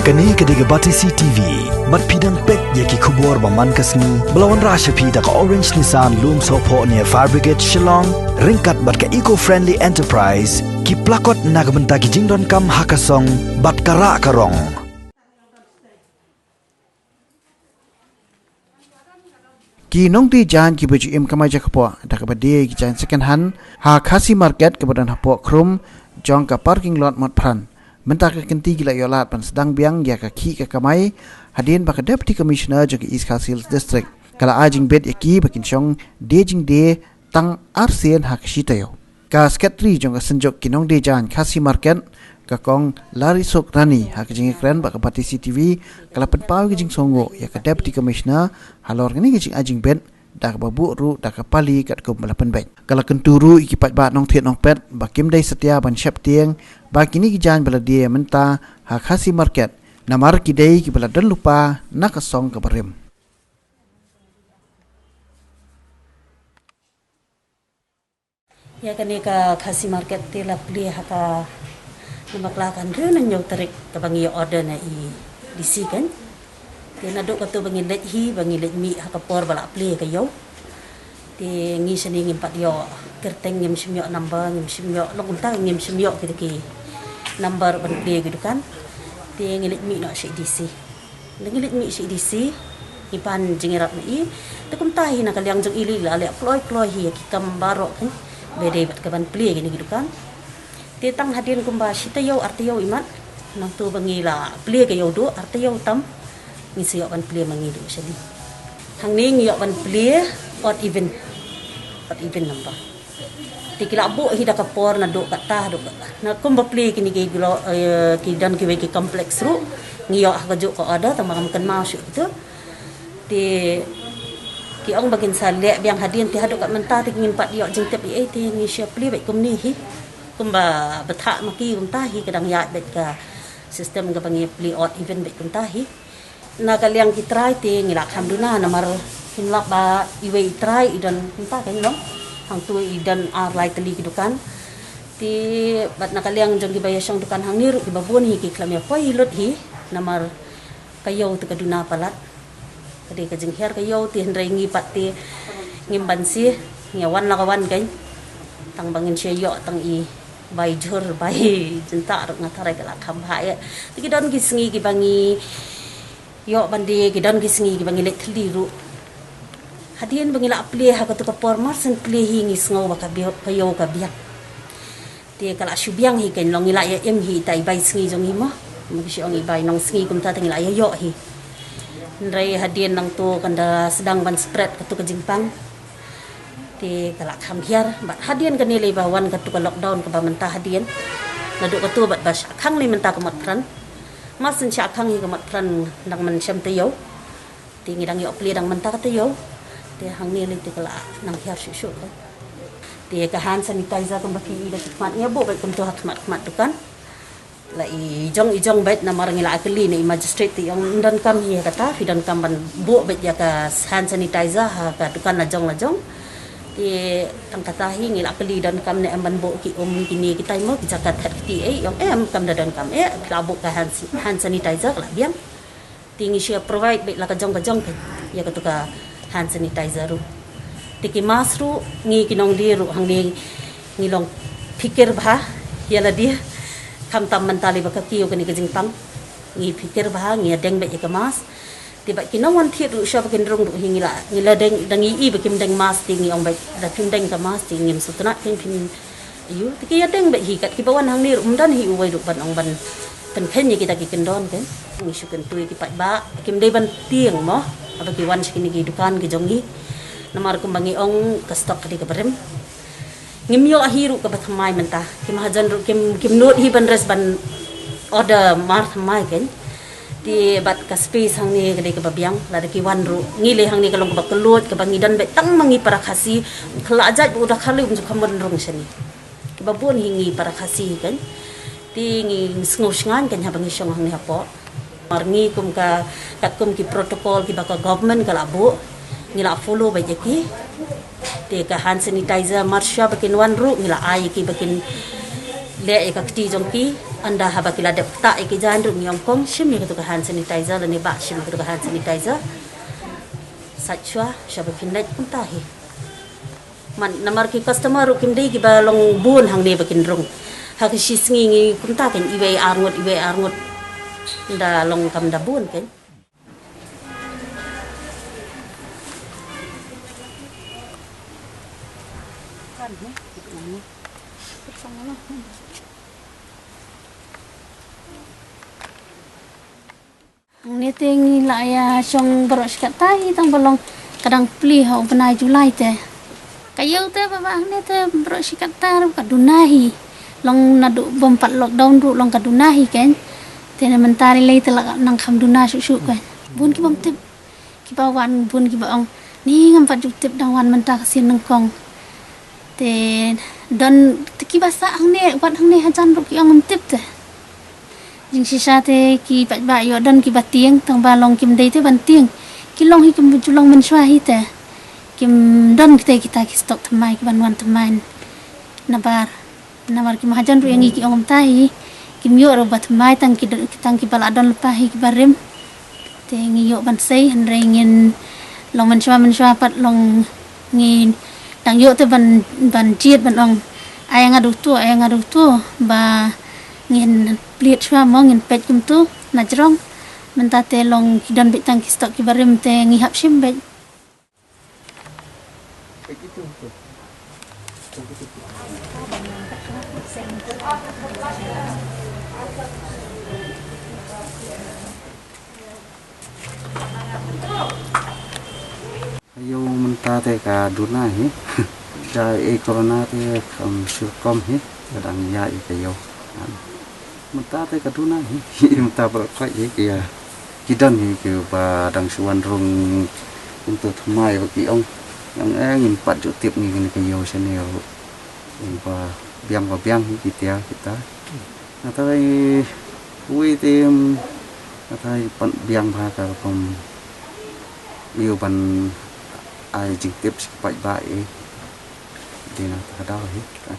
Kani kediga Batisi TV, mat pidang pek yaki kubur baman kasni, belawan rasha pida ka Orange Nissan Loom Sopo near Fire Brigade Shillong, ringkat bat ka eco-friendly enterprise, ki plakot nagbenta ki jingdon kam hakasong, bat kara karong. Ki nong di jan ki baju im kamai jakpo da ka bade ki jan second hand ha khasi market ke badan hapo krum jong ka parking lot mat pran mentah ka kenti gila yolat pan sedang biang ya ka ki ka kamai hadin ba ka deputy commissioner jong East Khasi district kala ajing bed yaki bakin chong dejing de tang arsen ha kshitayo ka secretary jong ka senjok ki nong di jan khasi market ka kong lari sok rani ha ka jing kren ba ka Batisi TV kala pen pau ki jing songo ya ka deputy commissioner halor ni ki jing ajing bed dak babu ru dak pali kat ko balapan baik kala kenturu iki pat ba nong thiet nong pet bakim dai setia ban syap tieng ba kini ki jan bala dia menta ha khasi market namar ki dai ki bala dan lupa nak song ka barem ya kani ka khasi market ti la pli ha ka namaklakan ru nang nyau tarik ka bangi order na i disi kan ti na do ka to bangi let hi bangi let mi ha ka por bala pli ka yo ti ngi sani ngim pat yo kerteng ngim simyo number ngim simyo long unta ngim simyo ki number ban pli gitu kan ti ngi let mi no si disi ngi let mi si disi ipan jingirat na i te kum tahi na kalyang jong ili la le kloi hi ki kam baro kan bede bat ka ban pli gini gitu kan ti tang hadin kumba sitayo artiyo imat nang tu bangi la pli ka yo do artiyo tam ni siyo ban pli mangi do sadi hang ni ngiyo ban pli odd even number ti kila bu hi da ka por na do ka ta do na kumba pli kini ke gilo ki dan ki ki kompleks ru ngiyo ka jo ko ada tamang kan mau syu itu ti ki ong bagin sa le biang hadin ti hado ka menta ti ngin pat yo jing tep i ti ni sya pli bai kum ni hi kumba betha maki kuntahi kadang ya bet ka sistem ga bangi pli odd even bet kuntahi na kalyang ki try ti ngila hamduna namar hinlap ba iwe try idan kunta kan long hang tu idan ar lightly kidukan ti bat na kalyang jong gi bayasyong dukan hang niru ki babun hi ki klam ya poi lut hi namar kayo tu kaduna palat kadi ka jing her kayo ti hendrai ngi pat ti ngimban si ngawan la kawan kan tang bangin siya yo tang i bai jur bai jinta rak ngatarai kala khambai ti don gisngi ki bangi yo bandi ki don gisngi ki bangi letli ru hadien bangi la pli ha ka to ka pormar sen pli hi ngi sngo ba ka bi kayo ka biak ti kala syubyang hi ken long ila ya em hi tai bai sngi jong hi mo magi si ong i bai nong sngi kum ta tang ila ya yo hi ndrai hadien nang to kanda sedang ban spread ka to ka jingpang ti kalak ham hiar bat hadien kan nilai bawan ka tu lockdown ka bamenta hadien nadu ka tu bat bas khang li menta ka mat pran masin sha khang hi ka mat pran dang man syam te yo ti ngidang yo pli dang menta ka te yo ti hang nilai ti kala nang hiar shu shu ti ka hand sanitizer ka baki ida mat nya bo kum tu hakmat dukan la ijong bet na marang ila akli ni magistrate ti yang dan kam hi kata fidan kam ban bo bet ya ka hand sanitizer ha ka dukan la jong ti tang kata hi ngila kali dan kam ne amban bo ki kini kita mo ki jakat hat ti yang kam da dan kam klabu ka hand sanitizer la biang ti ngi share provide be la ka jong ya ka tu ka hand sanitizer ru ti ki masru ngi kinong di ru hang ni ngilong pikir bha ya la dia kam tam mentali ba ka kiyo kani ka jingpang ngi pikir bha ngi deng be ka mas tiba kina wan thiet ru sha bakin rong ru hingila ngila deng dangi i bakim deng mas ti ngi ong bai da phim deng ka mas ti ngim sutna phim yu ti ki ya deng bai hi kat ki bawan hang ni ru dan hi uwai ru ban ong ban pen phen ni kita ki kendon kan ngi shu kan tui ki pat ba kim dei ban tieng mo aba ki wan shikini ki dukan ki jongi namar kumbangi ong ka stok di ka barem ngim yo ahiru ka bathamai menta kim hajan ru kim not hi ban res ban order mar thamai kan ti bat ka space hang ni kadai ka babyang la ki wan ru ngile hang ni kalong ka kelut ka bangidan be tang mangi para khasi khla ajat udah khali um khamon rong sani ki babun hingi para khasi kan ti ngi sngan kan habangi syong hang ni hapo marngi kum ka kum ki protocol ki baka government kala bu ngila follow ba ki ti ka hand sanitizer marsha bakin wan ru ngila ai ki bakin le ka kti jong ki anda habakila dep tak iki jandung yang kong shim ni ketu hand sanitizer le ni ba shim ketu hand sanitizer sachwa shabakin lek puntahi man namar ki customer kin dei ki balong bun hang ne bakin rong hak shi sngi puntaken iwe arngot nda long kam da bun ken Ni ting la ya song berok sikat tai tang bolong kadang pli ho benai Julai te. Kayu te baba ni te berok sikat tar kadunahi. Long nadu bompat lockdown ru long kadunahi kan. Te na mentari lei te la nang kham duna su kan. Bun ki bom tip. Ki bawan bun ki baong ni ngam pat juk tip dang wan menta kasin nang kong. Te don ki basa ang ne wat hang ne hajan ru ki ngam tip te. Jing sisa te ki pat ba yo don ki batieng tang balong kim dei te ban tieng ki long hi kim julong men swa hi te kim don kita ki stok thamai ki ban wan thamai nabar ki mahajan ru yang ki ongom tai kim yo ro bat mai tang ki bala don lepa hi ki barim te ngi yo ban sei han rengin long men swa pat long ngi tang yo te ban jiet ban ong ayang adu tu ba ngin pliet chwa mo ngin pet kum tu na jrong menta te long kidan bitang ki stok ki barim te ngi hap shim bet Ayo menta te ka duna hi ja e corona te kam surkom hi kadang ya i kayo menta te ka duna hi menta per ka ye kia kidan hi ke ba dang suan rung untuk thamai ba ki ong yang ngin pat ju tip ni ngin kayo seneo ba biang hi kita natai ui tim natai pan biang ba ka kom yêu ban ai trực tiếp phải bại thì là thật đau hết